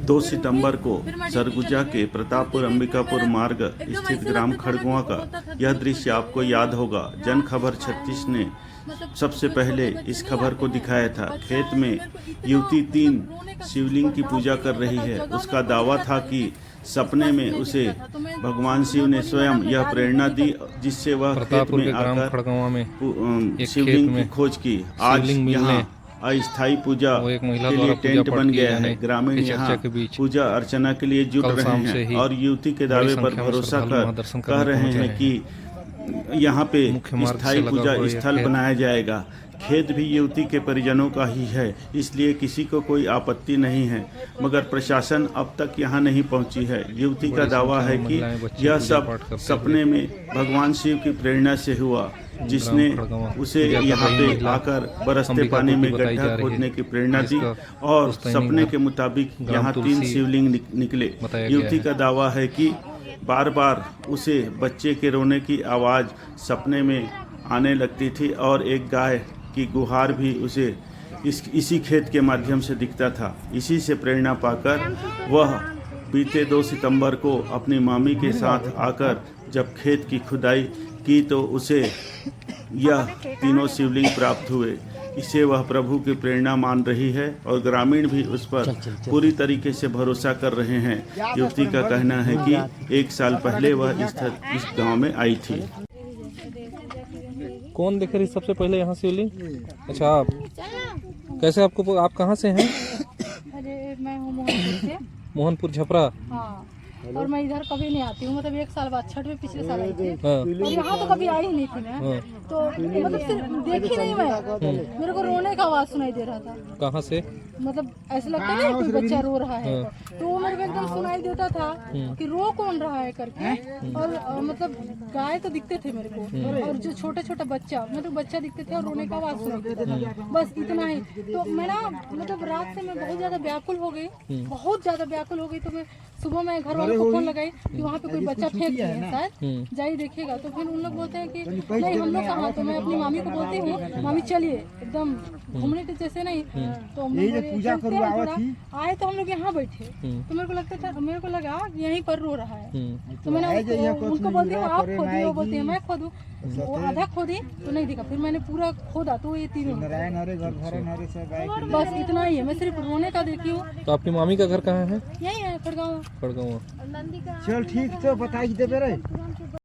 2 सितंबर को सरगुजा के प्रतापपुर अंबिकापुर मार्ग स्थित ग्राम खड़गुआ का यह दृश्य आपको याद होगा। जन खबर 36 ने सबसे पहले इस खबर को दिखाया था। खेत में युवती 3 शिवलिंग की पूजा कर रही है। उसका दावा था कि सपने में उसे भगवान शिव ने स्वयं यह प्रेरणा दी, जिससे वह खेत में आकर शिवलिंग की खोज की। आज यहाँ अस्थायी पूजा के लिए टेंट बन गया है। ग्रामीण यहाँ पूजा अर्चना के लिए जुट रहे हैं और युवती के दावे पर भरोसा कर कह रहे हैं कि यहाँ पे स्थायी पूजा स्थल बनाया जाएगा। खेत भी युवती के परिजनों का ही है, इसलिए किसी को कोई आपत्ति नहीं है, मगर प्रशासन अब तक यहाँ नहीं पहुँची है। युवती का दावा है कि यह सब सपने में भगवान शिव की प्रेरणा से हुआ, जिसने उसे यहाँ पे आकर बरसते पानी में गड्ढा खोदने की प्रेरणा दी और सपने के मुताबिक यहाँ 3 शिवलिंग निकले। युवती का दावा है कि बार बार उसे बच्चे के रोने की आवाज़ सपने में आने लगती थी और एक गाय की गुहार भी उसे इसी खेत के माध्यम से दिखता था। इसी से प्रेरणा पाकर वह बीते 2 सितंबर को अपनी मामी के साथ आकर जब खेत की खुदाई की तो उसे यह तीनों शिवलिंग प्राप्त हुए। इसे वह प्रभु की प्रेरणा मान रही है और ग्रामीण भी उस पर पूरी तरीके से भरोसा कर रहे हैं। युवती का कहना है कि 1 साल पहले वह इस गांव में आई थी। कौन देख रही सबसे पहले यहाँ शिवलिंग? अच्छा, आप कैसे आप कहाँ से हैं? अरे मैं हूँ मोहनपुर से। मोहनपुर छपरा। हाँ, और मैं इधर कभी नहीं आती हूँ, मतलब 1 साल बाद छठ में पिछले साल आई थी और यहाँ तो कभी आई ही नहीं थी मैं। तो मतलब सिर्फ देखी नहीं मैं, मेरे को रोने का आवाज सुनाई दे रहा था। कहाँ से? मतलब ऐसा लगता नहीं कोई बच्चा रो रहा है, तो वो मेरे को एकदम सुनाई देता था कि रो कौन रहा है करके। और मतलब गाय तो दिखते थे मेरे को और जो छोटा छोटा बच्चा मतलब बच्चा दिखते थे और रोने का आवाज सुनाई देता था, बस इतना ही। तो मैं ना मतलब रात से मैं बहुत ज्यादा व्याकुल हो गई, बहुत ज्यादा व्याकुल हो गई। तो मैं सुबह में घर वालों को फोन लगाई कि वहाँ पे कोई बच्चा फेंक दिया है शायद, जाइए देखिएगा। तो फिर उन लोग बोलते हैं कि नहीं हम लोग कहाँ। तो मैं अपनी मामी को बोलती हूँ मामी चलिए, एकदम घूमने के जैसे नहीं। तो हम लोग आए तो हम लोग यहाँ बैठे, तो मेरे को लगता था, मेरे को लगा यहीं पर रो रहा है। तो मैंने उनको बोलती हूँ आप खोदिए, वो बोलती है मैं खोदूँ। वो आधा खोदी तो नहीं दिखा, फिर मैंने पूरा खोदा तो ये तीनों, बस इतना ही है। मैं सिर्फ रोने का देखी हूँ। तो आपकी मामी का घर कहाँ है? यही है खड़गांव। खड़गांव। चल ठीक तो बताइए दे